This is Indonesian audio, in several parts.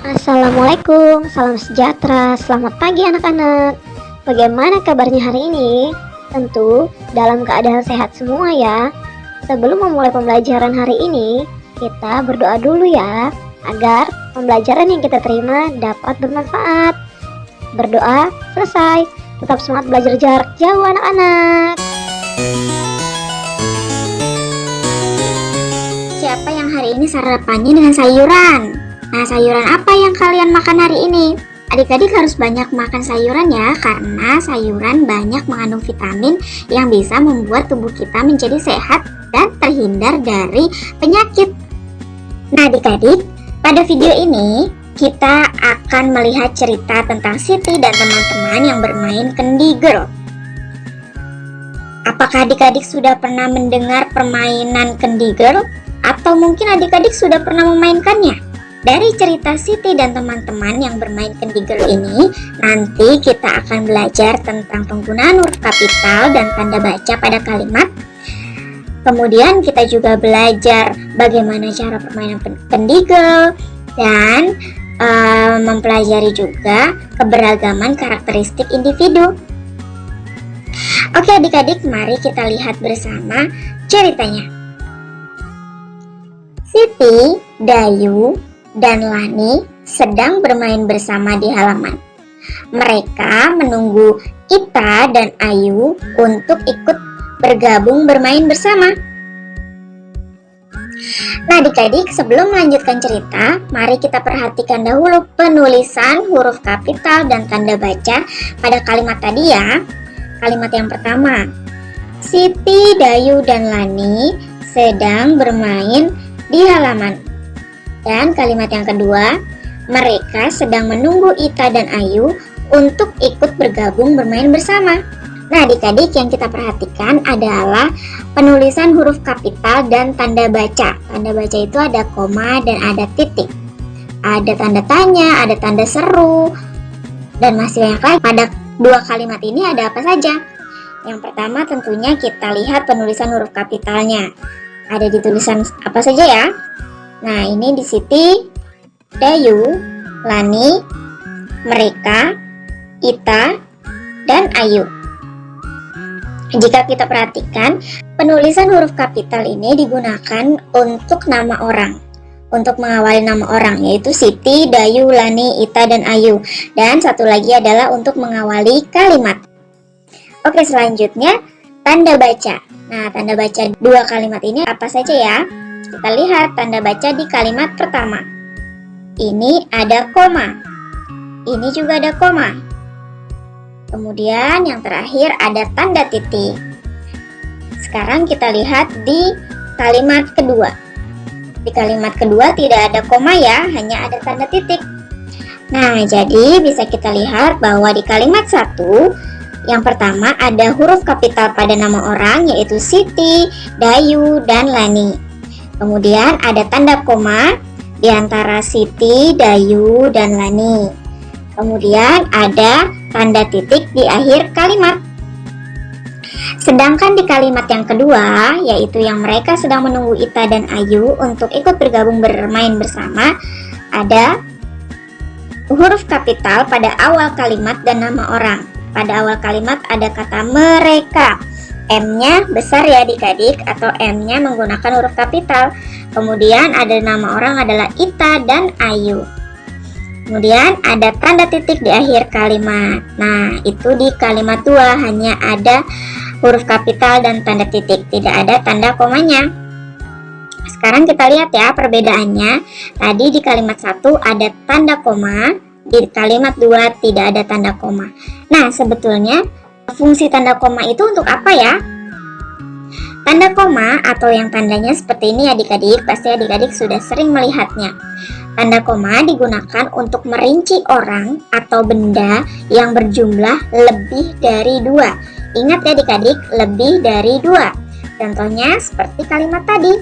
Assalamualaikum, salam sejahtera, selamat pagi anak-anak. Bagaimana kabarnya hari ini? Tentu dalam keadaan sehat semua ya. Sebelum memulai pembelajaran hari ini, kita berdoa dulu ya, agar pembelajaran yang kita terima dapat bermanfaat. Berdoa selesai, tetap semangat belajar jarak jauh anak-anak. Siapa yang hari ini sarapannya dengan sayuran? Nah, sayuran apa yang kalian makan hari ini? Adik-adik harus banyak makan sayuran ya, karena sayuran banyak mengandung vitamin yang bisa membuat tubuh kita menjadi sehat dan terhindar dari penyakit. Nah, adik-adik, pada video ini kita akan melihat cerita tentang Siti dan teman-teman yang bermain Candy Girl. Apakah adik-adik sudah pernah mendengar permainan Candy Girl? Atau mungkin adik-adik sudah pernah memainkannya? Dari cerita Siti dan teman-teman yang bermain Candy Girl ini, nanti kita akan belajar tentang penggunaan huruf kapital dan tanda baca pada kalimat. Kemudian kita juga belajar bagaimana cara permainan Candy Girl dan mempelajari juga keberagaman karakteristik individu. Oke adik-adik, mari kita lihat bersama ceritanya. Siti, Dayu, dan Lani sedang bermain bersama di halaman. Mereka menunggu Ita dan Ayu untuk ikut bergabung bermain bersama. Nah adik-adik, sebelum melanjutkan cerita, mari kita perhatikan dahulu penulisan huruf kapital dan tanda baca pada kalimat tadi ya. Kalimat yang pertama, Siti, Dayu, dan Lani sedang bermain di halaman. Dan kalimat yang kedua, mereka sedang menunggu Ita dan Ayu untuk ikut bergabung bermain bersama. Nah adik-adik, yang kita perhatikan adalah penulisan huruf kapital dan tanda baca. Tanda baca itu ada koma dan ada titik. Ada tanda tanya, ada tanda seru, dan masih banyak lagi. Pada dua kalimat ini ada apa saja? Yang pertama tentunya kita lihat penulisan huruf kapitalnya. Ada di tulisan apa saja ya? Nah ini di Siti, Dayu, Lani, mereka, Ita, dan Ayu. Jika kita perhatikan, penulisan huruf kapital ini digunakan untuk nama orang, untuk mengawali nama orang, yaitu Siti, Dayu, Lani, Ita, dan Ayu. Dan satu lagi adalah untuk mengawali kalimat. Oke, selanjutnya tanda baca. Nah, tanda baca dua kalimat ini apa saja ya? Kita lihat tanda baca di kalimat pertama. Ini ada koma. Ini juga ada koma. Kemudian yang terakhir ada tanda titik. Sekarang kita lihat di kalimat kedua. Di kalimat kedua tidak ada koma ya, hanya ada tanda titik. Nah, jadi bisa kita lihat bahwa di kalimat satu, yang pertama ada huruf kapital pada nama orang, yaitu Siti, Dayu, dan Lani. Kemudian ada tanda koma di antara Siti, Dayu, dan Lani. Kemudian ada tanda titik di akhir kalimat. Sedangkan di kalimat yang kedua, yaitu yang mereka sedang menunggu Ita dan Ayu untuk ikut bergabung bermain bersama, ada huruf kapital pada awal kalimat dan nama orang. Pada awal kalimat ada kata mereka. M-nya besar ya adik-adik, atau M-nya menggunakan huruf kapital. Kemudian ada nama orang adalah Ita dan Ayu. Kemudian ada tanda titik di akhir kalimat. Nah, itu di kalimat 2 hanya ada huruf kapital dan tanda titik, tidak ada tanda komanya. Sekarang kita lihat ya perbedaannya. Tadi di kalimat 1 ada tanda koma, di kalimat 2 tidak ada tanda koma. Nah, sebetulnya fungsi tanda koma itu untuk apa ya? Tanda koma atau yang tandanya seperti ini adik-adik, pasti adik-adik sudah sering melihatnya. Tanda koma digunakan untuk merinci orang atau benda yang berjumlah lebih dari 2. Ingat ya adik-adik, lebih dari 2. Contohnya seperti kalimat tadi.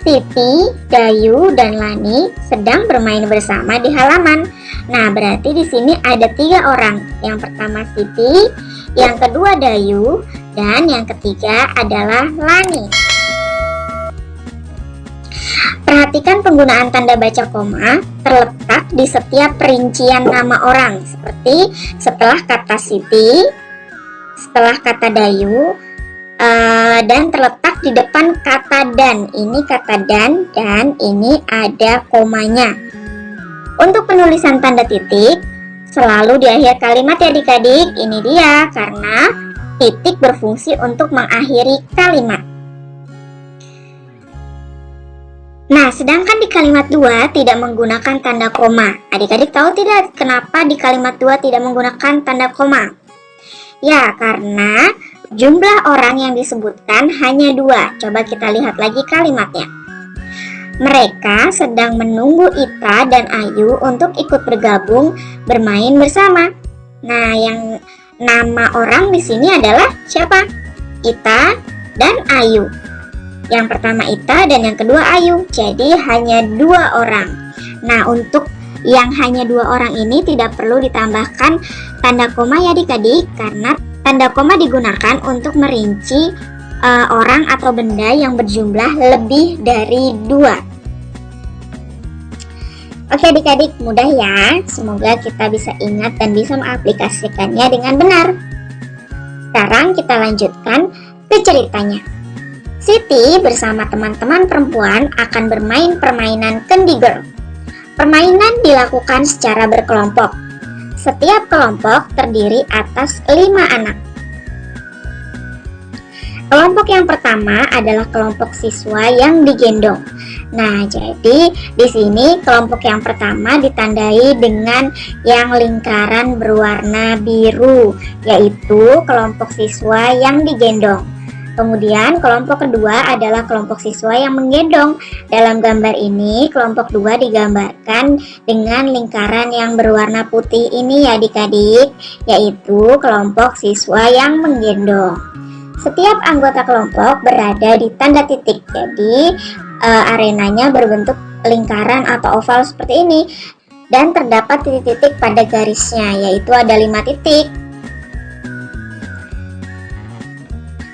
Siti, Dayu, dan Lani sedang bermain bersama di halaman. Nah, berarti di sini ada 3 orang. Yang pertama Siti, yang kedua Dayu, dan yang ketiga adalah Lani. Perhatikan penggunaan tanda baca koma terletak di setiap perincian nama orang, seperti setelah kata Siti, setelah kata Dayu, dan terletak di depan kata dan. Ini kata dan ini ada komanya. Untuk penulisan tanda titik selalu di akhir kalimat ya adik-adik. Ini dia, karena titik berfungsi untuk mengakhiri kalimat. Nah, sedangkan di kalimat 2 tidak menggunakan tanda koma. Adik-adik tahu tidak kenapa di kalimat 2 tidak menggunakan tanda koma? Ya, karena jumlah orang yang disebutkan hanya 2. Coba kita lihat lagi kalimatnya. Mereka sedang menunggu Ita dan Ayu untuk ikut bergabung bermain bersama. Nah, yang nama orang di sini adalah siapa? Ita dan Ayu. Yang pertama Ita dan yang kedua Ayu. Jadi hanya 2 orang. Nah, untuk yang hanya 2 orang ini tidak perlu ditambahkan tanda koma ya adik-adik, karena tanda koma digunakan untuk merinci orang atau benda yang berjumlah lebih dari 2. Oke adik-adik, mudah ya. Semoga kita bisa ingat dan bisa mengaplikasikannya dengan benar. Sekarang kita lanjutkan ke ceritanya. Siti bersama teman-teman perempuan akan bermain permainan Candy Girl. Permainan dilakukan secara berkelompok. Setiap kelompok terdiri atas 5 anak. Kelompok yang pertama adalah kelompok siswa yang digendong. Nah, jadi di sini kelompok yang pertama ditandai dengan yang lingkaran berwarna biru, yaitu kelompok siswa yang digendong. Kemudian kelompok kedua adalah kelompok siswa yang menggendong. Dalam gambar ini kelompok 2 digambarkan dengan lingkaran yang berwarna putih ini ya adik-adik, yaitu kelompok siswa yang menggendong. Setiap anggota kelompok berada di tanda titik, jadi arenanya berbentuk lingkaran atau oval seperti ini, dan terdapat titik-titik pada garisnya, yaitu ada 5 titik.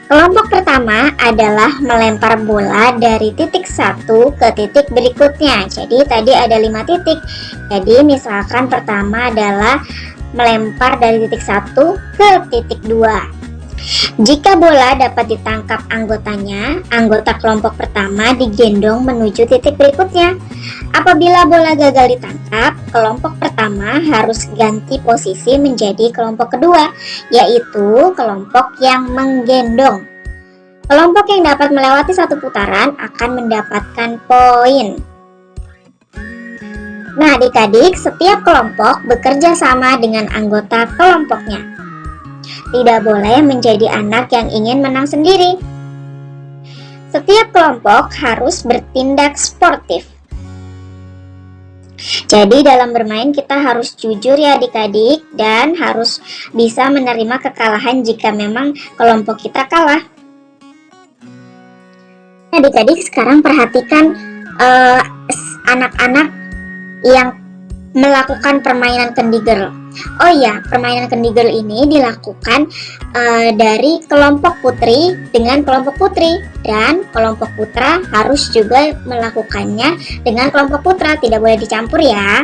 Kelompok pertama adalah melempar bola dari titik 1 ke titik berikutnya. Jadi tadi ada 5 titik. Jadi misalkan pertama adalah melempar dari titik 1 ke titik 2. Jika bola dapat ditangkap anggotanya, anggota kelompok pertama digendong menuju titik berikutnya. Apabila bola gagal ditangkap, kelompok pertama harus ganti posisi menjadi kelompok kedua, yaitu kelompok yang menggendong. Kelompok yang dapat melewati 1 putaran akan mendapatkan poin. Nah, adik-adik, setiap kelompok bekerja sama dengan anggota kelompoknya. Tidak boleh menjadi anak yang ingin menang sendiri. Setiap kelompok harus bertindak sportif. Jadi dalam bermain kita harus jujur ya adik-adik, dan harus bisa menerima kekalahan jika memang kelompok kita kalah. Adik-adik, sekarang perhatikan anak-anak yang melakukan permainan Candy Girl. Oh iya, permainan Candy Girl ini dilakukan dari kelompok putri dengan kelompok putri, dan kelompok putra harus juga melakukannya dengan kelompok putra, tidak boleh dicampur ya.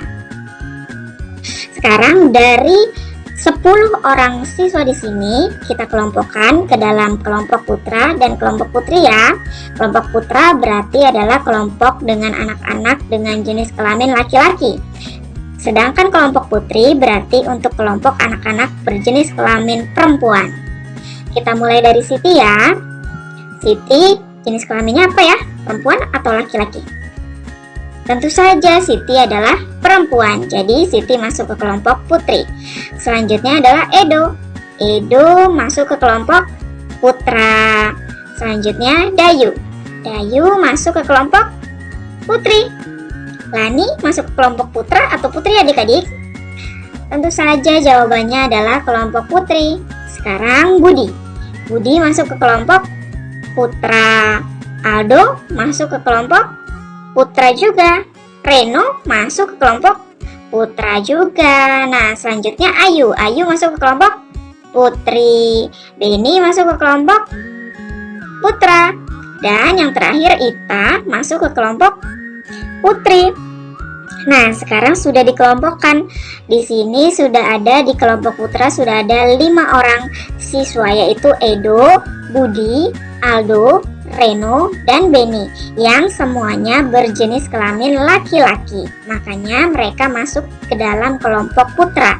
Sekarang dari 10 orang siswa di sini kita kelompokkan ke dalam kelompok putra dan kelompok putri ya. Kelompok putra berarti adalah kelompok dengan anak-anak dengan jenis kelamin laki-laki. Sedangkan kelompok putri berarti untuk kelompok anak-anak berjenis kelamin perempuan. Kita mulai dari Siti ya. Siti jenis kelaminnya apa ya? Perempuan atau laki-laki? Tentu saja Siti adalah perempuan, jadi Siti masuk ke kelompok putri. Selanjutnya adalah Edo. Edo masuk ke kelompok putra. Selanjutnya Dayu. Dayu masuk ke kelompok putri. Lani masuk ke kelompok putra atau putri adik-adik? Tentu saja jawabannya adalah kelompok putri. Sekarang Budi. Budi masuk ke kelompok putra. Aldo masuk ke kelompok putra juga. Reno masuk ke kelompok putra juga. Nah, selanjutnya Ayu. Ayu masuk ke kelompok putri. Beni masuk ke kelompok putra. Dan yang terakhir Ita masuk ke kelompok putri. Nah, sekarang sudah dikelompokkan. Di sini sudah ada di kelompok putra sudah ada 5 orang siswa, yaitu Edo, Budi, Aldo, Reno, dan Beni, yang semuanya berjenis kelamin laki-laki. Makanya mereka masuk ke dalam kelompok putra.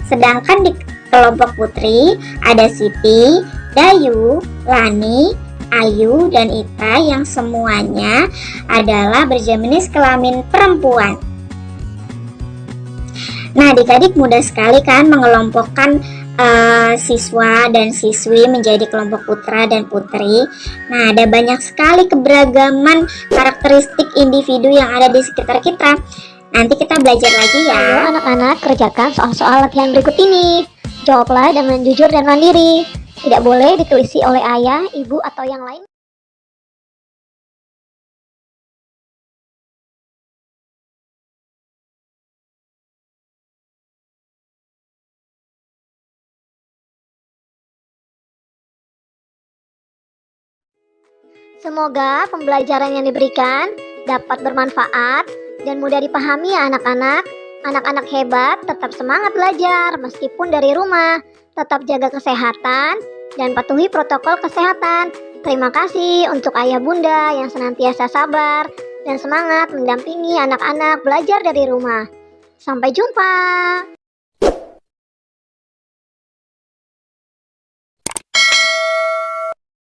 Sedangkan di kelompok putri ada Siti, Dayu, Lani, Ayu, dan Ita yang semuanya adalah berjenis kelamin perempuan. Nah, adik-adik mudah sekali kan mengelompokkan siswa dan siswi menjadi kelompok putra dan putri. Nah, ada banyak sekali keberagaman karakteristik individu yang ada di sekitar kita. Nanti kita belajar lagi ya. Ayo anak-anak, kerjakan soal-soal latihan berikut ini. Jawablah dengan jujur dan mandiri. Tidak boleh ditulisi oleh ayah, ibu, atau yang lain. Semoga pembelajaran yang diberikan dapat bermanfaat dan mudah dipahami ya anak-anak. Anak-anak hebat tetap semangat belajar meskipun dari rumah. Tetap jaga kesehatan dan patuhi protokol kesehatan. Terima kasih untuk ayah bunda yang senantiasa sabar dan semangat mendampingi anak-anak belajar dari rumah. Sampai jumpa.